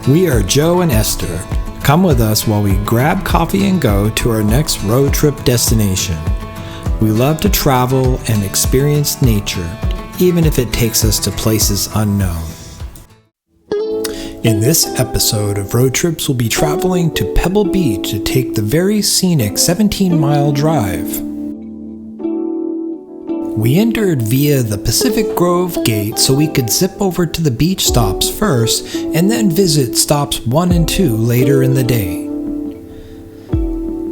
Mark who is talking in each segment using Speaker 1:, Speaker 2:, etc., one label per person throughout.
Speaker 1: We are Joe and Esther. Come with us while we grab coffee and go to our next road trip destination. We love to travel and experience nature, even if it takes us to places unknown. In this episode of Road Trips, we'll be traveling to Pebble Beach to take the very scenic 17-mile drive. We entered via the Pacific Grove gate so we could zip over to the beach stops first and then visit stops 1 and 2 later in the day.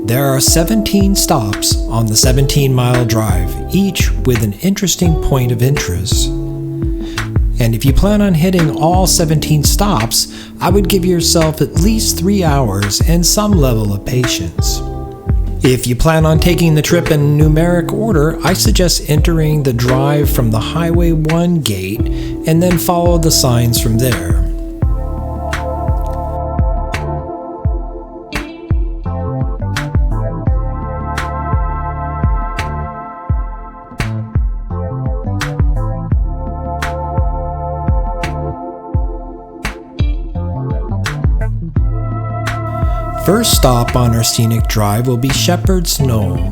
Speaker 1: There are 17 stops on the 17-mile drive, each with an interesting point of interest. And if you plan on hitting all 17 stops, I would give yourself at least 3 hours and some level of patience. If you plan on taking the trip in numeric order, I suggest entering the drive from the Highway 1 gate and then follow the signs from there. First stop on our scenic drive will be Shepherd's Knoll.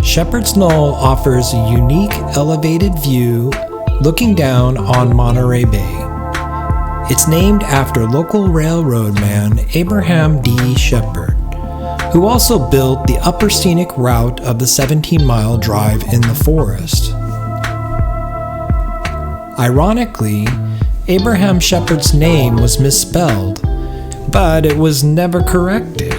Speaker 1: Shepherd's Knoll offers a unique elevated view looking down on Monterey Bay. It's named after local railroad man Abraham D. Shepherd, who also built the upper scenic route of the 17-mile drive in the forest. Ironically, Abraham Shepherd's name was misspelled, but it was never corrected.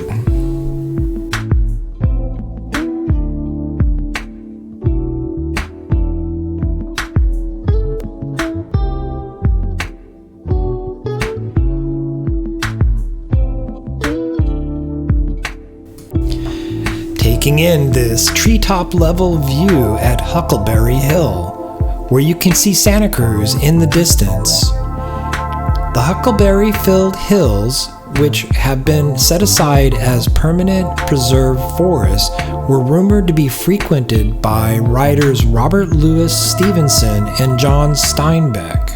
Speaker 1: Taking in this treetop level view at Huckleberry Hill, where you can see Santa Cruz in the distance. The Huckleberry-filled hills, which have been set aside as permanent preserved forests, were rumored to be frequented by writers Robert Louis Stevenson and John Steinbeck.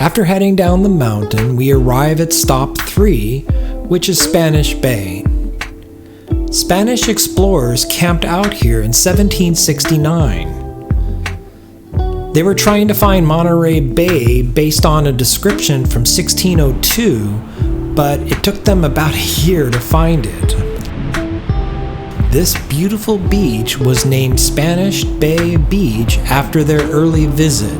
Speaker 1: After heading down the mountain, we arrive at stop 3, which is Spanish Bay. Spanish explorers camped out here in 1769. They were trying to find Monterey Bay based on a description from 1602, but it took them about a year to find it. This beautiful beach was named Spanish Bay Beach after their early visit.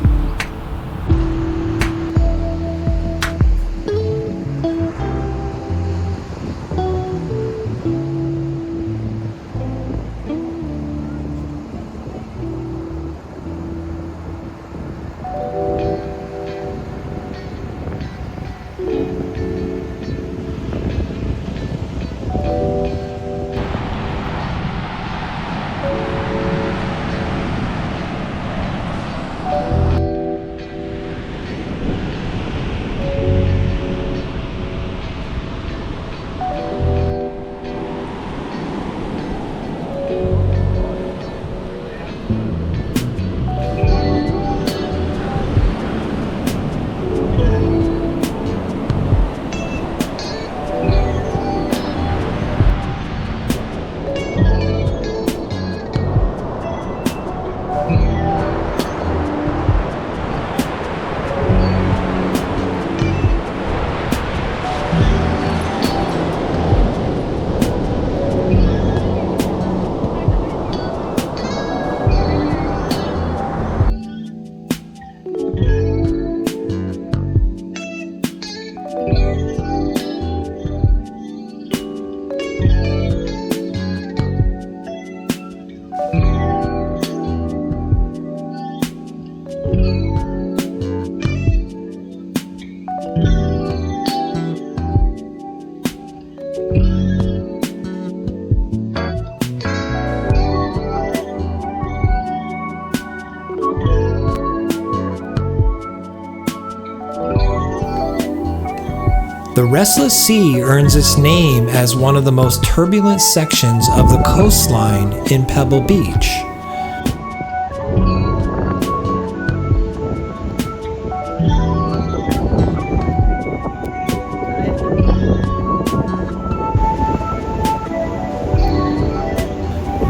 Speaker 1: The restless sea earns its name as one of the most turbulent sections of the coastline in Pebble Beach.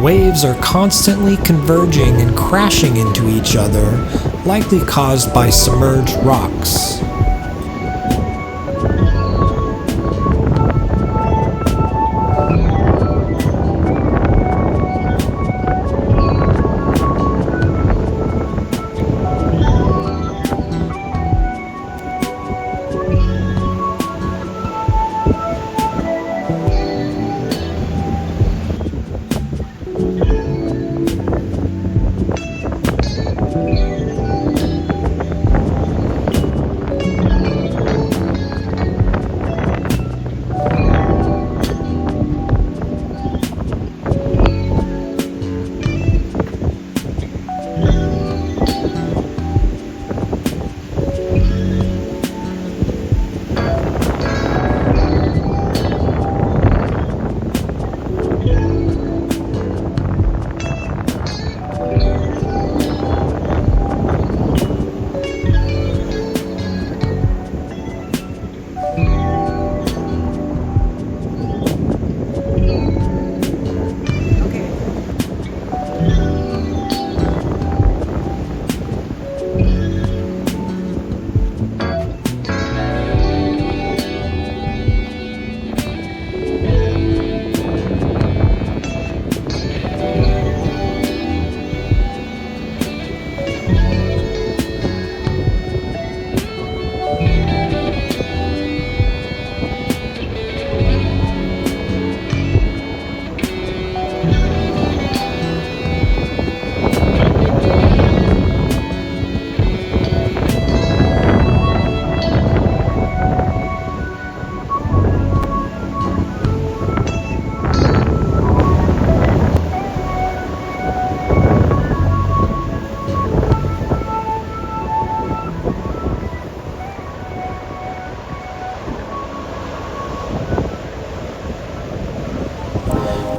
Speaker 1: Waves are constantly converging and crashing into each other, likely caused by submerged rocks.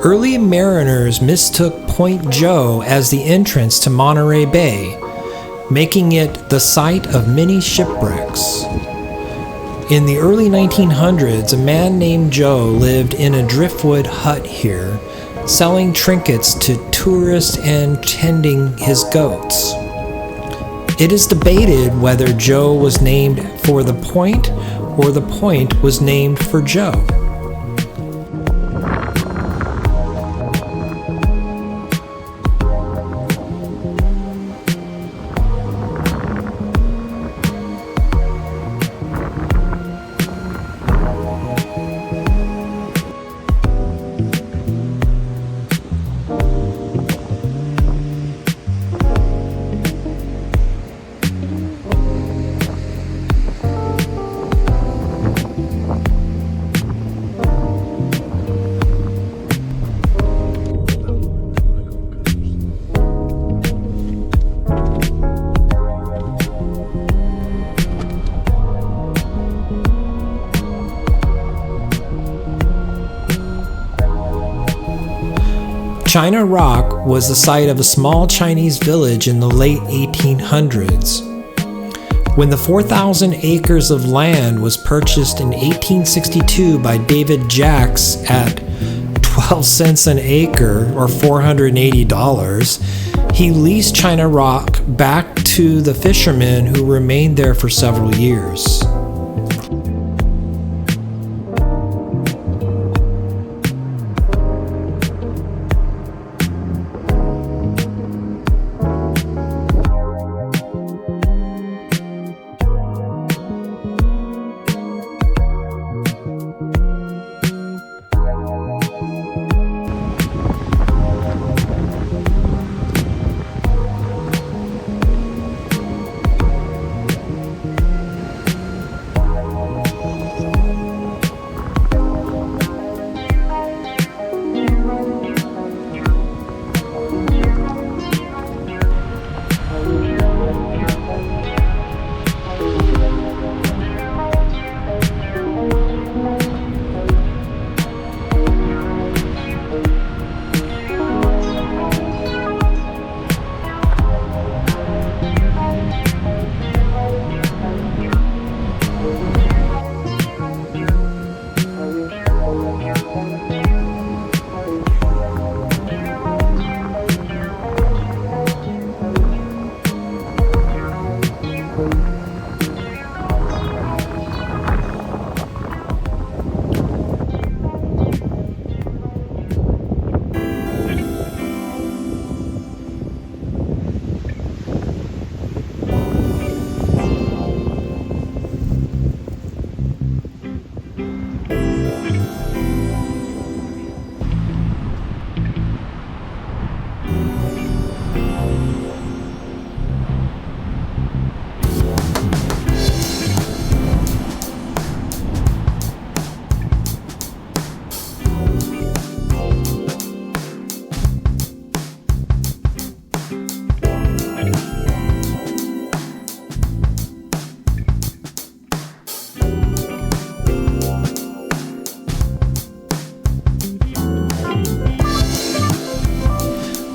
Speaker 1: Early mariners mistook Point Joe as the entrance to Monterey Bay, making it the site of many shipwrecks. In the early 1900s, a man named Joe lived in a driftwood hut here, selling trinkets to tourists and tending his goats. It is debated whether Joe was named for the point or the point was named for Joe. China Rock was the site of a small Chinese village in the late 1800s. When the 4,000 acres of land was purchased in 1862 by David Jacks at 12 cents an acre, or $480, he leased China Rock back to the fishermen who remained there for several years.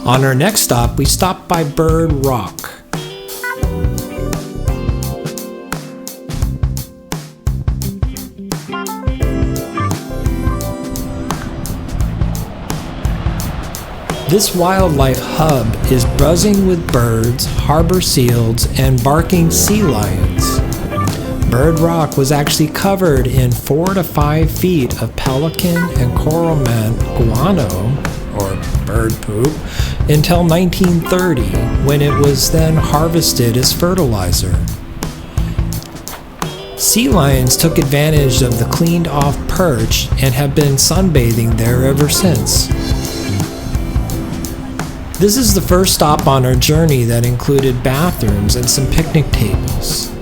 Speaker 1: On our next stop, we stopped by Bird Rock. This wildlife hub is buzzing with birds, harbor seals, and barking sea lions. Bird Rock was actually covered in 4 to 5 feet of pelican and cormorant guano, or bird poop, until 1930, when it was then harvested as fertilizer. Sea lions took advantage of the cleaned-off perch and have been sunbathing there ever since. This is the first stop on our journey that included bathrooms and some picnic tables.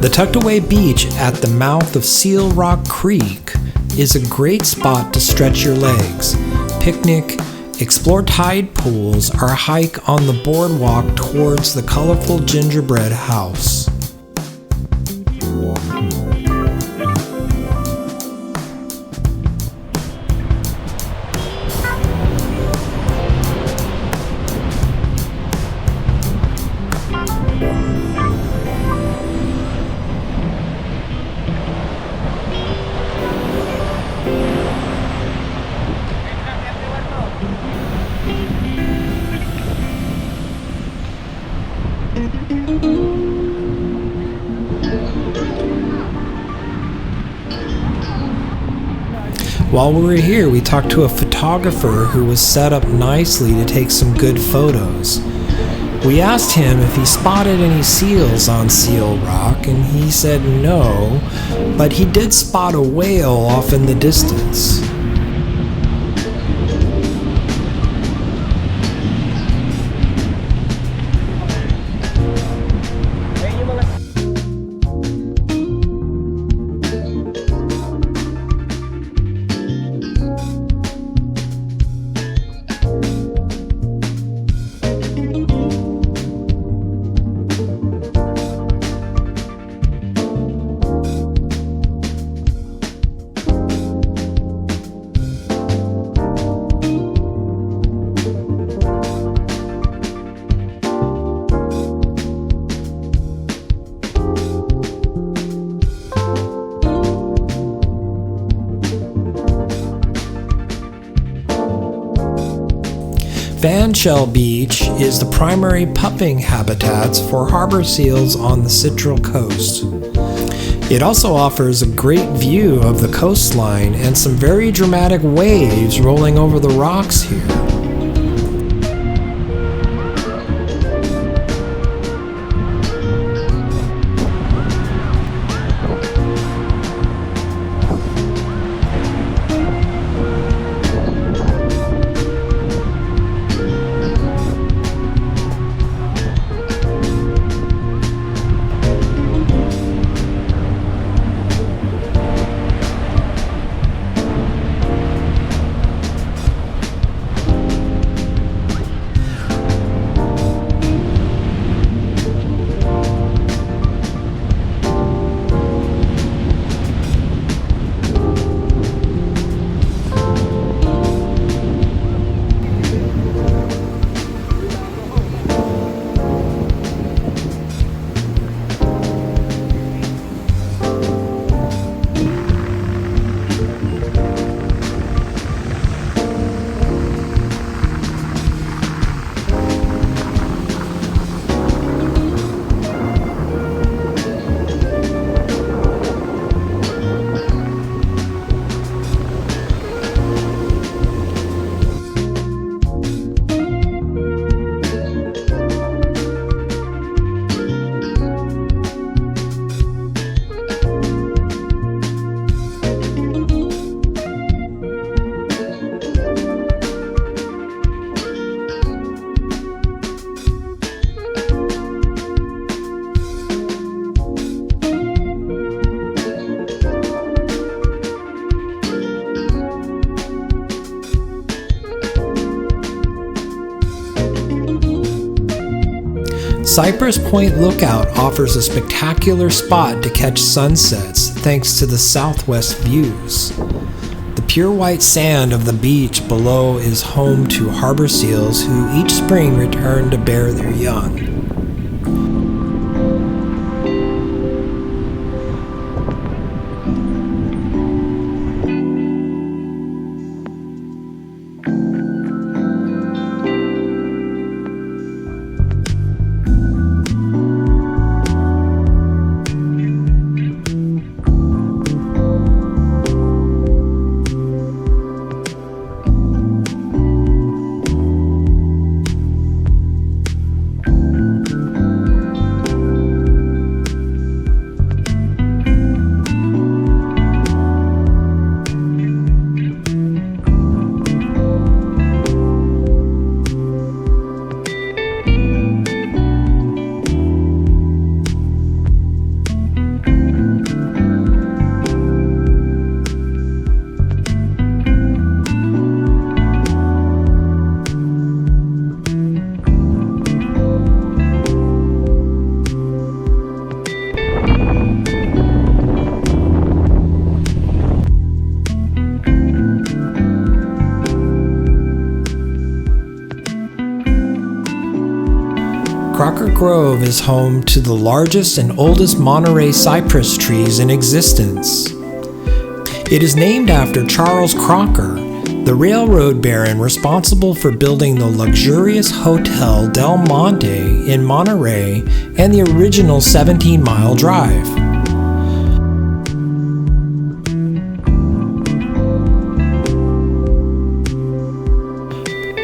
Speaker 1: The tucked-away beach at the mouth of Seal Rock Creek is a great spot to stretch your legs, picnic, explore tide pools, or hike on the boardwalk towards the colorful gingerbread house. While we were here, we talked to a photographer who was set up nicely to take some good photos. We asked him if he spotted any seals on Seal Rock, and he said no, but he did spot a whale off in the distance. Fanshell Beach is the primary pupping habitats for harbor seals on the Central Coast. It also offers a great view of the coastline and some very dramatic waves rolling over the rocks here. Cypress Point Lookout offers a spectacular spot to catch sunsets thanks to the southwest views. The pure white sand of the beach below is home to harbor seals who each spring return to bear their young. Crocker Grove is home to the largest and oldest Monterey cypress trees in existence. It is named after Charles Crocker, the railroad baron responsible for building the luxurious Hotel Del Monte in Monterey and the original 17-mile drive.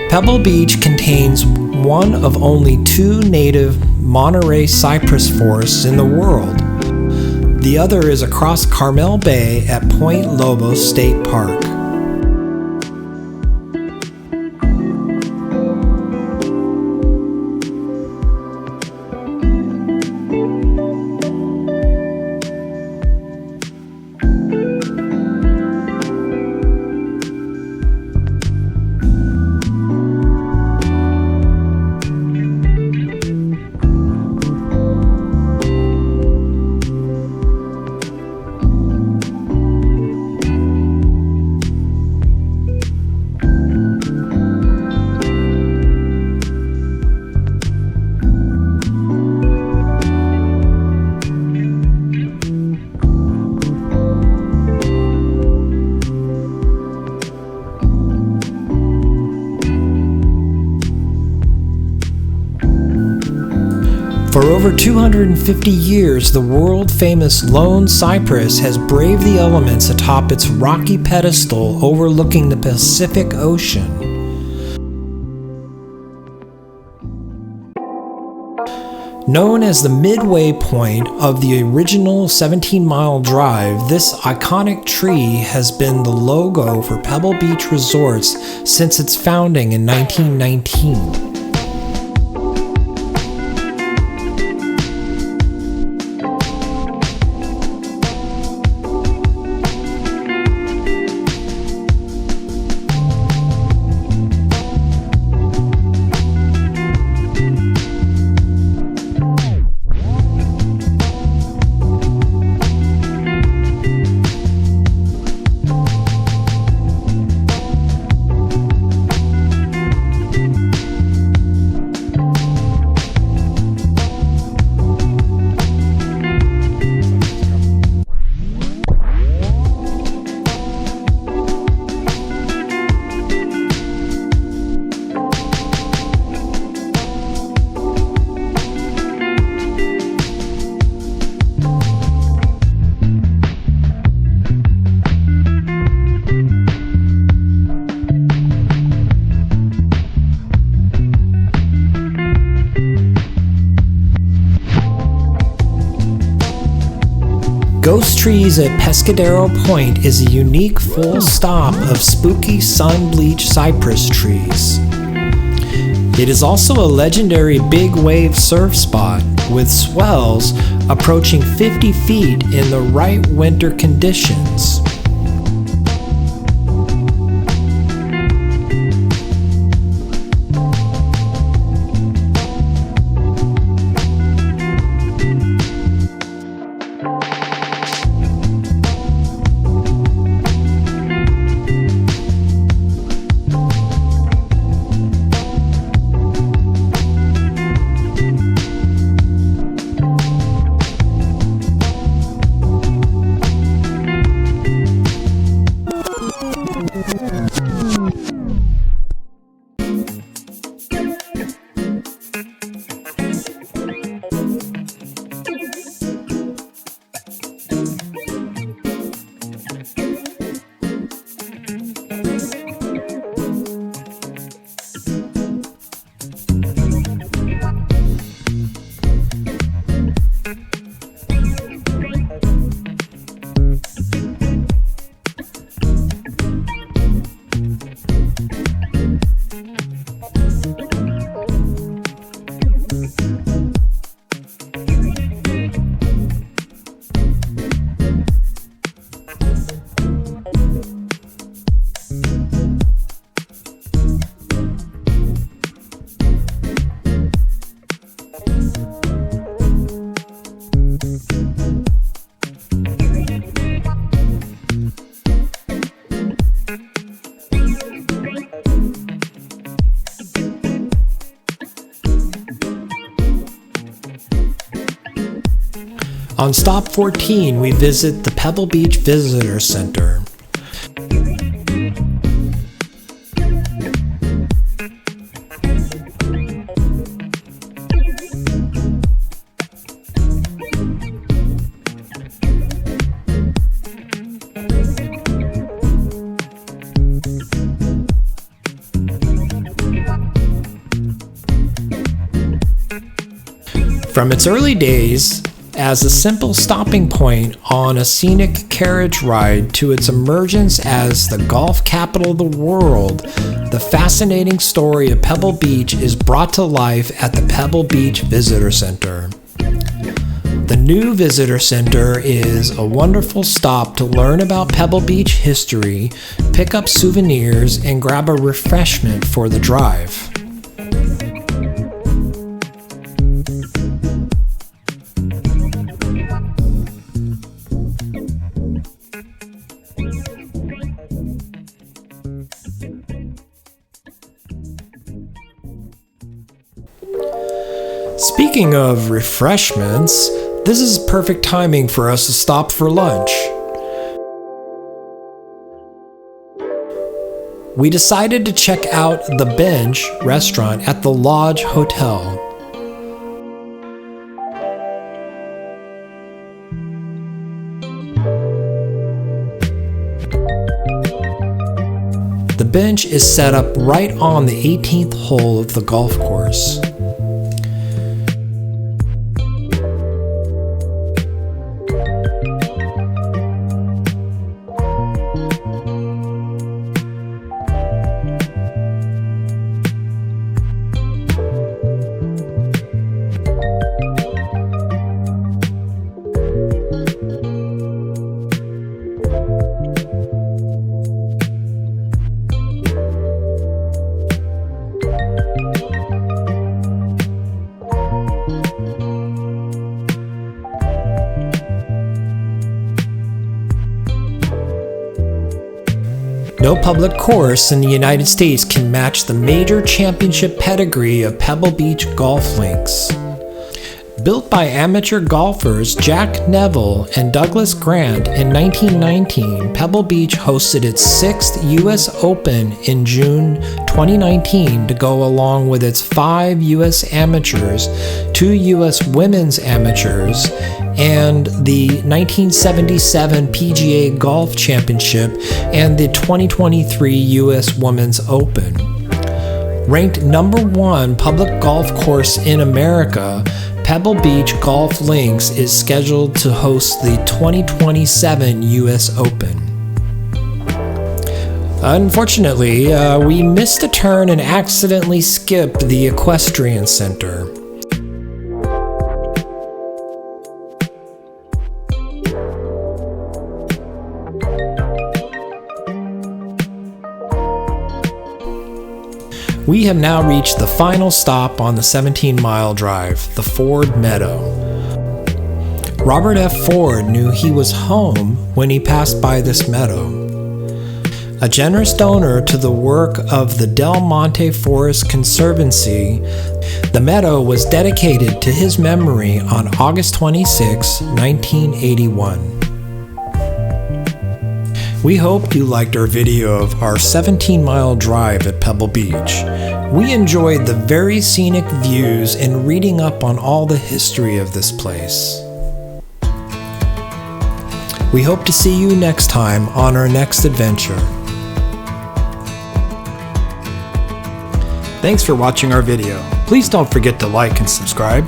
Speaker 1: Pebble Beach contains one of only 2 native Monterey cypress forests in the world. The other is across Carmel Bay at Point Lobos State Park. For over 250 years, the world-famous lone cypress has braved the elements atop its rocky pedestal overlooking the Pacific Ocean. Known as the midway point of the original 17-mile drive, this iconic tree has been the logo for Pebble Beach Resorts since its founding in 1919. Ghost Trees at Pescadero Point is a unique full stop of spooky sun-bleached cypress trees. It is also a legendary big wave surf spot with swells approaching 50 feet in the right winter conditions. On stop 14, we visit the Pebble Beach Visitor Center. From its early days as a simple stopping point on a scenic carriage ride to its emergence as the golf capital of the world, the fascinating story of Pebble Beach is brought to life at the Pebble Beach Visitor Center. The new Visitor Center is a wonderful stop to learn about Pebble Beach history, pick up souvenirs, and grab a refreshment for the drive. Speaking of refreshments, this is perfect timing for us to stop for lunch. We decided to check out the Bench restaurant at the Lodge Hotel. The Bench is set up right on the 18th hole of the golf course. No public course in the United States can match the major championship pedigree of Pebble Beach golf links. Built by amateur golfers Jack Neville and Douglas Grant in 1919, Pebble Beach hosted its 6th U.S. Open in June 2019 to go along with its 5 U.S. amateurs, 2 U.S. women's amateurs, and the 1977 PGA Golf Championship and the 2023 U.S. Women's Open. Ranked number 1 public golf course in America, Pebble Beach Golf Links is scheduled to host the 2027 U.S. Open. Unfortunately, we missed a turn and accidentally skipped the Equestrian Center. We have now reached the final stop on the 17-mile drive, the Ford Meadow. Robert F. Ford knew he was home when he passed by this meadow. A generous donor to the work of the Del Monte Forest Conservancy, the meadow was dedicated to his memory on August 26, 1981. We hope you liked our video of our 17-mile drive at Pebble Beach. We enjoyed the very scenic views and reading up on all the history of this place. We hope to see you next time on our next adventure. Thanks for watching our video. Please don't forget to like and subscribe.